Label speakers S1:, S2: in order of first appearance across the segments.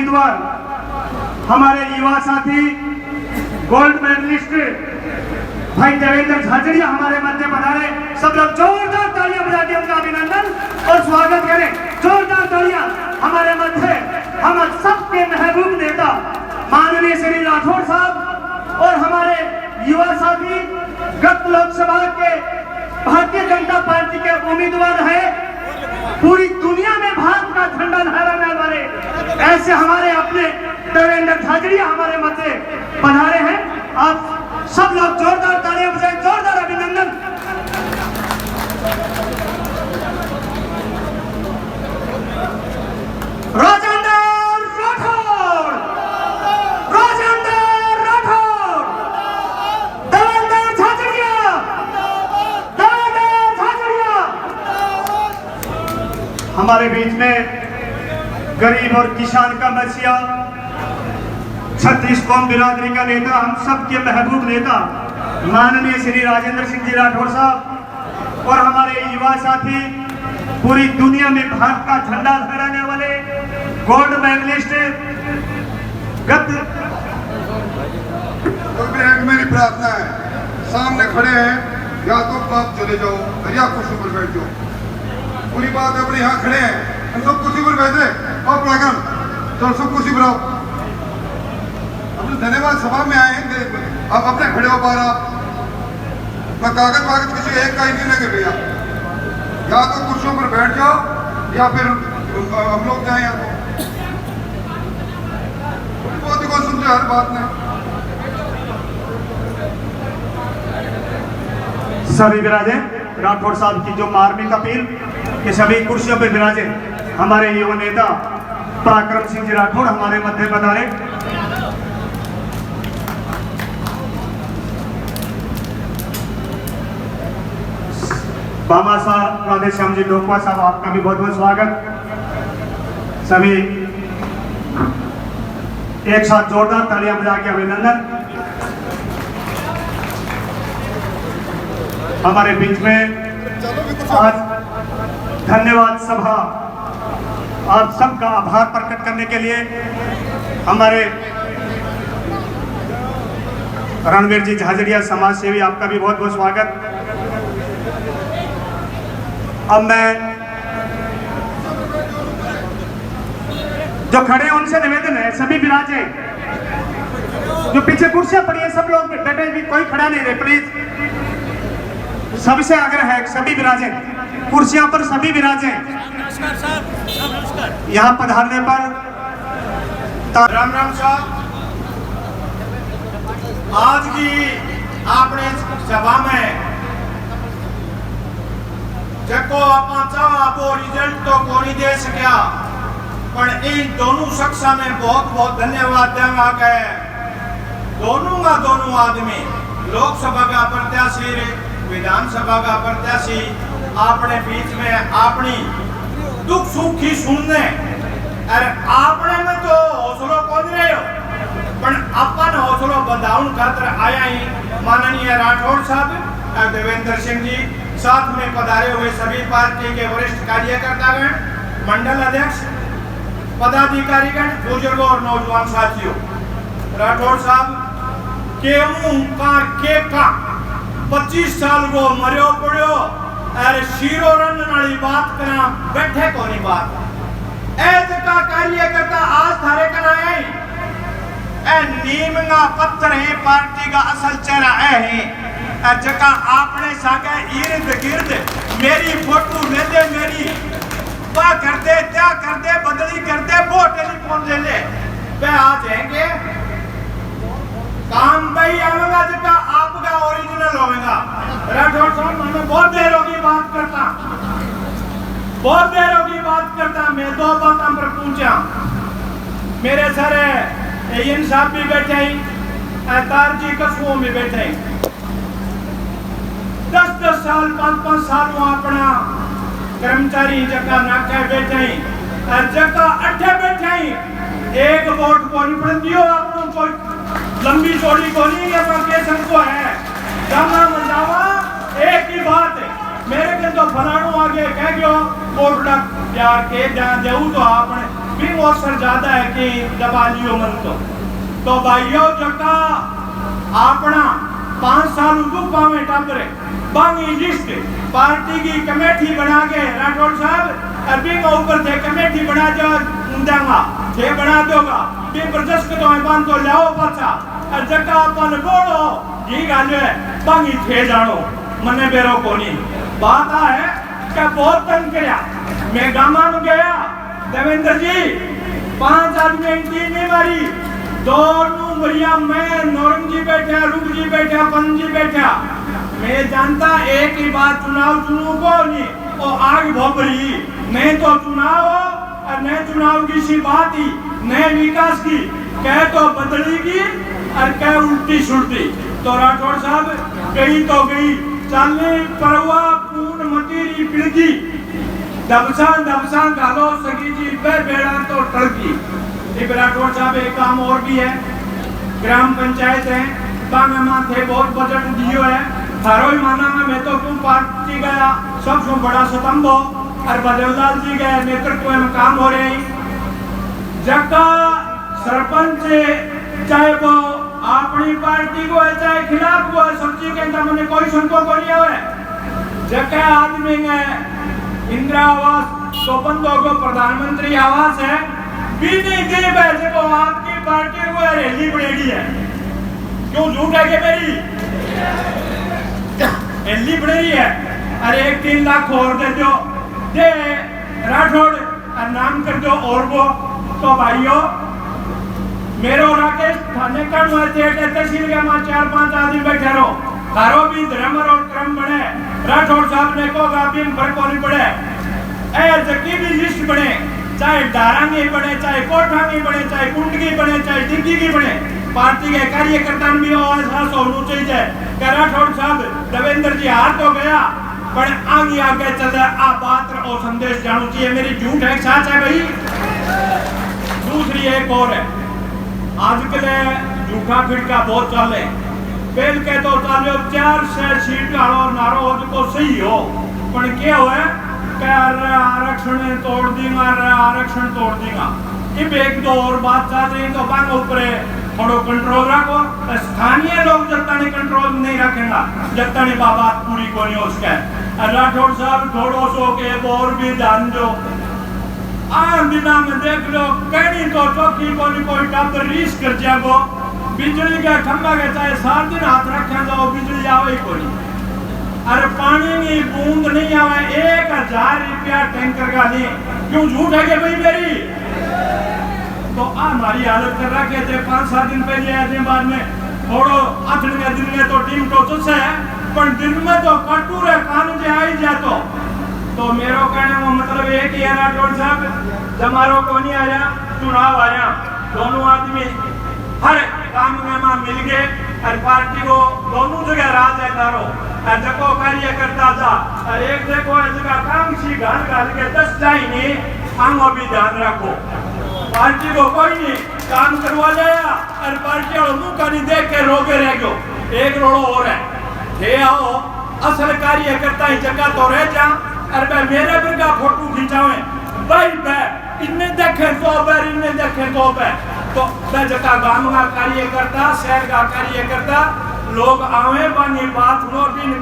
S1: उम्मीदवार हमारे युवा साथी गोल्ड मेडलिस्ट भाई देवेंद्र झाझड़िया हमारे मध्य पधारे। सब लोग जोरदार तालियां बजा के उनका अभिनंदन और स्वागत करें। जोरदार तालियां हमारे मध्य हम सबके महबूब नेता माननीय श्री राठौड़ साहब और हमारे युवा साथी गत लोकसभा के भारतीय जनता पार्टी के उम्मीदवार है, पूरी दुनिया में भारत का झंडा लहराने वाले ऐसे हमारे अपने देवेंद्र झाझड़िया हमारे मध्य पधारे हैं। आप सब लोग जोरदार तालियां बजाएं, जोरदार अभिनंदन। राजेंद्र राठौड़, राजेंद्र राठौड़, देवेंद्र झाझड़िया, देवेंद्र झाझड़िया। हमारे बीच में गरीब और किसान का मसीहा, छत्तीस कौम बिरादरी का नेता, हम सबके महबूब नेता माननीय श्री राजेंद्र सिंह जी राठौड़ साहब और हमारे युवा साथी पूरी दुनिया में भारत का झंडा लहराने वाले गोल्ड मेडलिस्ट गत।
S2: तो एक मेरी प्रार्थना है, सामने खड़े हैं या तो आप चले जाओ या कुर्सी पर बैठ जाओ। पूरी बात है, अपने यहाँ खड़े हैं, हम सब कुर्सी पर बैठे और प्रोग्राम चलो सब कुर्सी पर आओ। धन्यवाद सभा में आए हैं, आप अपने खड़े हो पा रहा मैं कागज वागज किसी एक का ही नहीं लगे भैया, या तो कुर्सियों पर बैठ जाओ या फिर हम लोग जाए या तो बहुत ही कौन सुनते हर बात में।
S1: सभी विराजे राठौड़ साहब की जो मार्मिक अपील कि सभी कुर्सियों पर विराजे। हमारे युवा नेता पराक्रम सिंह जी राठौड़ हमारे मध्य पधारे। बाबा साहब राधे श्याम जी लोकवा साहब, आपका भी बहुत बहुत स्वागत। सभी एक साथ जोरदार तालियां बजा के अभिनंदन। हमारे बीच में आज धन्यवाद सभा, आप सबका आभार प्रकट करने के लिए हमारे रणवीर जी झाझड़िया समाज सेवी, आपका भी बहुत बहुत स्वागत। अब मैं जो खड़े हैं उनसे निवेदन है, सभी विराजे, जो पीछे कुर्सियां पड़ी है सब लोग बैठे, भी कोई खड़ा नहीं रहे प्लीज। सबसे आग्रह है सभी विराजे, कुर्सियां पर सभी विराजे। यहाँ पधारने पर
S3: राम राम साहब, आज की आपने सभा में जको आपा चाह आपो रिजल्ट तो कोनी दे सकिया, पर इन दोनों शख्सा ने बहुत बहुत धन्यवाद देवा के दोनों का दोनों आदमी लोकसभा का प्रत्याशी, विधानसभा का प्रत्याशी अपने बीच में अपनी दुख सुख की सुनने, अरे आपने में तो हौसलो कौन रहे हो, पर अपन हौसलो बंधाउन खातर आया ही माननीय राठौड़ साहब, देवेंद्र सिंह जी, साथ में पधारे हुए सभी पार्टी के वरिष्ठ कार्यकर्तागण, मंडल अध्यक्ष, पदाधिकारीगण, बुजुर्गों और नौजवान साथियों। राठौड़ साहब के का 25 साल वो मरियो पड़ियो, अरे शीरो रन नाली बात करा बैठे कोनी बात ऐज का कार्यकर्ता आज थारे कना है, ए नीमंगा पत्थर है पार्टी का असल चेहरा है। जका आपने सागे इर्द गिर्द मेरी फोटो ले दे, मेरी वाह कर दे, क्या कर दे, बदली कर दे, वो टेलीफोन ले ले, वे आ जाएंगे काम भाई आवेगा जका आपका ओरिजिनल होगा। राठौड़ साहब मैंने बहुत देर होगी बात करता, बहुत देर होगी बात करता, मैं दो बातों पर पूछा। मेरे सारे एन साहब भी बैठे हैं, तार जी कसूओं में बैठे हैं, 10-10 साल 5-5 साल वो अपना कर्मचारी जगह नाके बैठे हैं, जगह अट्ठे बैठे हैं, एक वोट को नहीं पड़ दियो, आपको कोई लंबी चौड़ी को नहीं है, पर केसन को है जाना मजावा एक ही बात है। मेरे के तो फलाणो आगे कह गयो वोट प्यार के जान देऊ तो आपने भी अवसर ज्यादा है कि दबा लियो मन तो भाइयों जका अपना 5 साल उदू पावे टाबरे बांगी लिस्ट पार्टी की कमेटी बना के राठौड़ साहब अभी के ऊपर थे कमेटी बना देगा थे बना दोगा भी प्रदर्शक तो बांध तो लाओ पाछा और जका अपन बोलो ये गाल है बांगी थे जानो मने बेरो कोनी बात है क्या बहुत तंग किया मैं गामा में गया देवेंद्र जी 5 आदमी की नहीं मारी दोनों मरिया मैं नौरंग जी बैठा रूप जी बैठा पंत जी बैठा मैं जानता एक ही बात चुनाव चुनू को नहीं और आग भोपरी नहीं तो चुनाव और नहीं चुनाव की सी बात ही नहीं विकास की कह तो बदली की और कह उल्टी सुलटी तो राठौड़ साहब गई तो गई चलने परवा पूर्ण मतीरी पिड़गी दबसा गालो सगी जी पे बेड़ा तो टड़की इब राठौड़ साहब एक काम और भी है ग्राम पंचायत है बांगा माथे बहुत बजट दियो है थारो ही माना मैं तो तुम पार्टी गया सबसे बड़ा स्तंभ हो और बदेवलाल जी गए नेतृत्व में काम हो रहे जगह सरपंच चाहे वो अपनी पार्टी को है चाहे खिलाफ को है सब्जी के अंदर मैंने कोई संको को नहीं है जगह आदमी ने इंदिरा आवास तो बंदों को प्रधानमंत्री आवास है बीनी गरीब है जब आपकी पार्टी को रैली बढ़ेगी है क्यों झूठ है कि मेरी रैली बढ़ेगी है अरे 3 लाख और दे दो दे राठौड़ नाम कर दो और वो तो भाइयों मेरो राकेश थाने का तहसील के मां 4-5 आदमी बैठे रहो तारो भी धर्म और क्रम बने राठौड़ साहब ने को गाबी पर कोनी पड़े ए जकी भी लिस्ट बने चाहे डारांगी बने चाहे कोठांगी बने चाहे कुंडगी बने चाहे डिग्गी की बने पार्टी के कार्यकर्ता भी एहसास होना चाहिए कि राठौड़ साहब देवेंद्र जी हार तो गया पर आगे चले आ बात और संदेश जानू चाहिए मेरी झूठ है सच है भाई दूसरी एक और है आजकल झूठा फिड़का बहुत चले पहल के तो चलो 4 सीट वालों नारो हो तो सही हो पर क्या हुआ आरक्षण तोड़ देगा इब 1-2 और बात चल रही तो बांग ऊपर थोड़ो कंट्रोल रखो स्थानीय लोग जब तक कंट्रोल नहीं रखेगा जब तक बात पूरी को नहीं उसका राठौड़ साहब थोड़ो सो के और भी ध्यान दो आम दिना में देख लो कहीं तो चौकी कोई टापर रीस कर जागो बिजली का खंभा के चाहे 7 दिन हाथ रखे तो बिजली आवे ही कोई अरे पानी की बूंद नहीं आवे 1000 रुपया टैंकर का नहीं क्यों झूठ है कि भाई मेरी तो हमारी हालत कर रखे थे 5-7 दिन पहले आने बाद में थोड़ो अठने दिन में तो टीम तो तुझसे है पर दिन में तो कटूर है कान जे आई जातो तो मेरो कहने का मतलब एक ही है राठौड़ साहब जमारो को नहीं आया चुनाव आया दोनों आदमी हर काम में मिल गए और पार्टी को दोनों जगह राज है तारो और जको कार्यकर्ता था और एक देखो जगह कांक्षी घाल के 10 जाई नहीं आंगो भी ध्यान रखो पार्टी को कोई नहीं काम करवा जाया और पार्टी और मुंह का नहीं देख के रोके रह गयो एक रोड़ो और है थे आओ असल कार्यकर्ता ही जगह तो रह जा और मैं मेरे पर का फोटो खिंचावे भाई मैं इन्हें देखे तो तो मैं जगह गांव का कार्यकर्ता शहर का कार्यकर्ता लोग आवे पानी बात नो दिन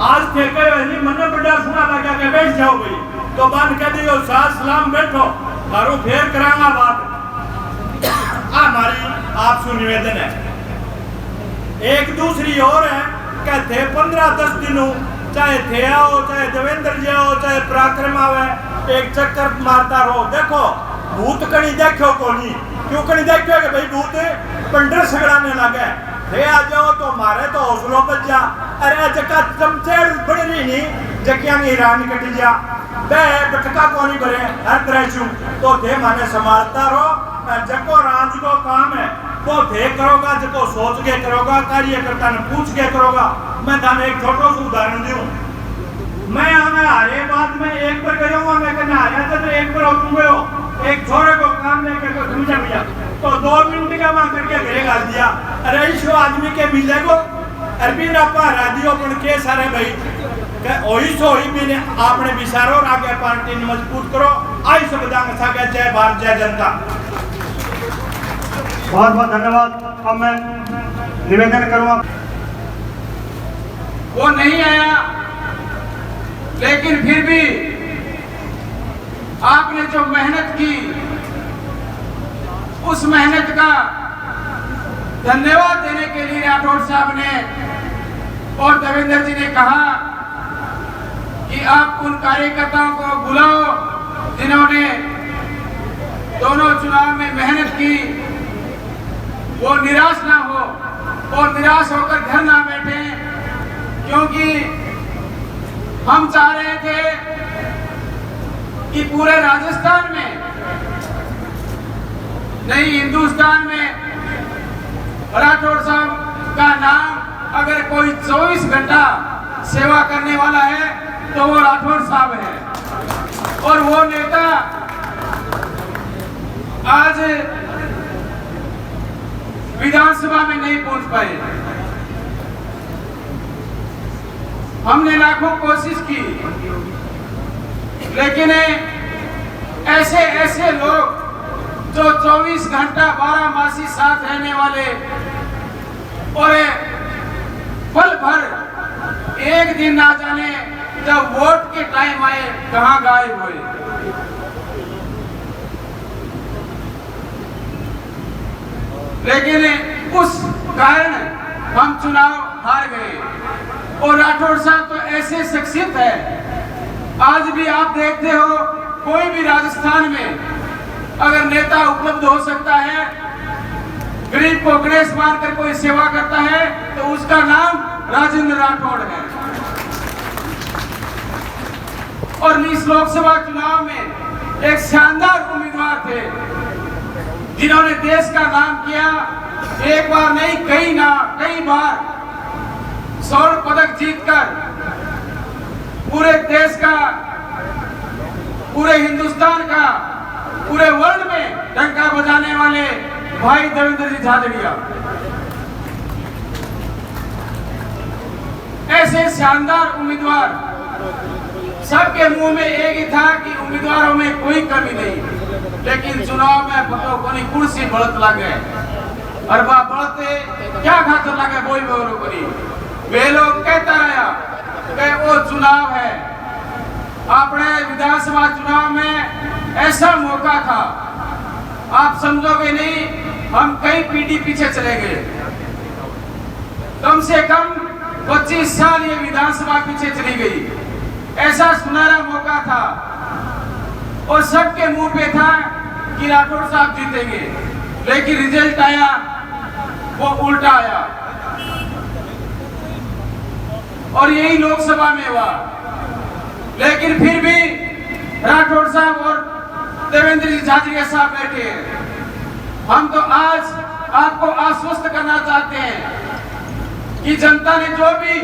S3: आज थे कहे मने बड़ा सुना लगा के बैठ जाओ भाई तो बात कह दियो साथ सलाम बैठो मारो फेर करांगा बात हमारी आपसे निवेदन है एक दूसरी और है कहते 15-10 दिनों चाहे थे आओ चाहे देवेंद्र जी आओ चाहे पराक्रम आवे एक चक्कर मारता रहो देखो भूत कहीं देखो को नहीं क्यों कहीं देखो कि भाई भूत पंडर सगड़ाने लगे थे आ जाओ तो मारे तो हौसलों बच जा अरे जका चमचेड़ बड़ रही नहीं जकिया में ईरान कट जा बे बटका को नहीं भरे हर तरह चू तो थे माने संभालता रहो जको राज को काम है वो थे करोगा जको सोच के करोगा कार्यकर्ता ने पूछ के करोगा मैं थाने एक छोटो सा उदाहरण दूं मैं हमें हरे बात में एक बार गया हूं मैं कहना आया था तो एक बार तुम गयो एक छोरे को काम नहीं करके समझा भैया तो 2 मिनट का वहां करके घरे गाल दिया अरे इस आदमी के मिले को अरबिन आपा रादियो पण के सारे भाई के ओही सो ही भी आपने विचारो आगे पार्टी ने मजबूत करो आई सब दांग सागे जय भारत जय जनता।
S1: बहुत बहुत धन्यवाद। अब मैं निवेदन करूंगा,
S4: वो नहीं आया, लेकिन फिर भी आपने जो मेहनत की उस मेहनत का धन्यवाद देने के लिए राठौड़ साहब ने और देवेंद्र जी ने कहा कि आप उन कार्यकर्ताओं को बुलाओ जिन्होंने दोनों चुनाव में मेहनत की, वो निराश ना हो और निराश होकर घर ना बैठे, क्योंकि हम चाह रहे थे कि पूरे राजस्थान में नहीं हिंदुस्तान में राठौड़ साहब का नाम अगर कोई 24 घंटा सेवा करने वाला है तो वो राठौड़ साहब है। और वो नेता आज विधानसभा में नहीं पहुंच पाए। हमने लाखों कोशिश की, लेकिन ऐसे ऐसे लोग जो 24 घंटा 12 मासी साथ रहने वाले और पल भर एक दिन ना जाने जब वोट के टाइम आए कहां गायब हुए। लेकिन उस कारण हम चुनाव हार गए। और राठौड़ साहब तो ऐसे शख्सियत है, आज भी आप देखते हो कोई भी राजस्थान में अगर नेता उपलब्ध हो सकता है, गरीब को गणेश मानकर कोई सेवा करता है तो उसका नाम राजेंद्र राठौड़ है। और इस लोकसभा चुनाव में एक शानदार उम्मीदवार थे जिन्होंने देश का नाम किया, एक बार नहीं कई बार स्वर्ण पदक जीतकर पूरे देश का, पूरे हिंदुस्तान का, पूरे वर्ल्ड में डंका बजाने वाले भाई देवेंद्र जी झाझड़िया। ऐसे शानदार उम्मीदवार, सबके मुंह में एक ही था कि उम्मीदवारों में कोई कमी नहीं, लेकिन चुनाव में पतो कोनी कुर्सी बढ़त लगे और बा बढ़ते क्या खातर लगे बोई बगरो करी। वे लोग कहता रहा कि वो चुनाव है, अपने विधानसभा चुनाव में ऐसा मौका था, आप समझोगे नहीं, हम कई पीढ़ी पीछे चले गए। कम से कम 25 साल ये विधानसभा पीछे चली गई। ऐसा सुनहरा मौका था और सबके मुंह पे था कि राठौड़ साहब जीतेंगे, लेकिन रिजल्ट आया वो उल्टा आया। और यही लोकसभा में हुआ। लेकिन फिर भी राठौड़ साहब और देवेंद्र जी झाझड़िया साहब बैठे हैं। हम तो आज आपको आश्वस्त करना चाहते हैं कि जनता ने जो भी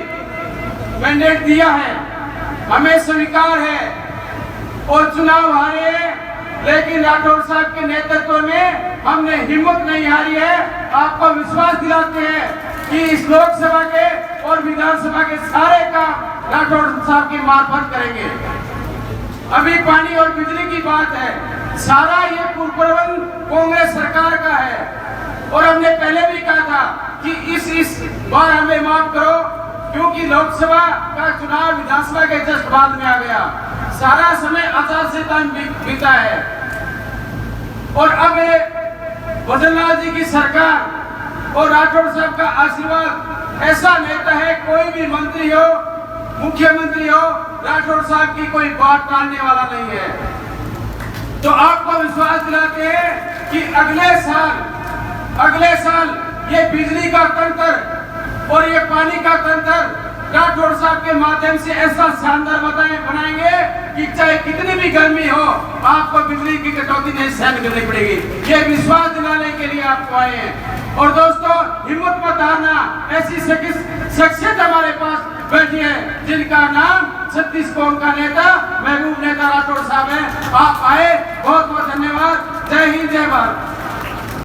S4: मैंडेट दिया है हमें स्वीकार है और चुनाव हारे हैं, लेकिन राठौड़ साहब के नेतृत्व में हमने हिम्मत नहीं हारी है। आपको विश्वास दिलाते हैं कि इस लोकसभा के और विधानसभा के सारे काम राठौड़ साहब की मार्फत करेंगे। अभी पानी और बिजली की बात है, सारा ये कुप्रबंध कांग्रेस सरकार का है। और हमने पहले भी कहा था कि इस बार हमें माफ करो, क्योंकि लोकसभा का चुनाव विधानसभा के जस्ट बाद में आ गया, सारा समय आचार संहिता में बीता है। और अब भजनलाल जी की सरकार और राठौड़ साहब का आशीर्वाद, ऐसा नेता है, कोई भी मंत्री हो, मुख्यमंत्री हो, राठौड़ साहब की कोई बात टालने वाला नहीं है। तो आपको विश्वास दिलाते हैं कि अगले साल ये बिजली का तंत्र और ये पानी का तंत्र राठौड़ साहब के माध्यम से ऐसा शानदार बनाएंगे कि चाहे कितनी भी गर्मी हो, आपको बिजली की कटौती नहीं सहन करनी पड़ेगी। ये विश्वास दिलाने के लिए आपको आए हैं। और दोस्तों, हिम्मत मत हारना, ऐसी शख्सियत हमारे पास बैठी है जिनका नाम छत्तीस कौम का नेता, महबूब नेता राठौड़ साहब है। आप आए, बहुत बहुत धन्यवाद। जय हिंद, जय भारत।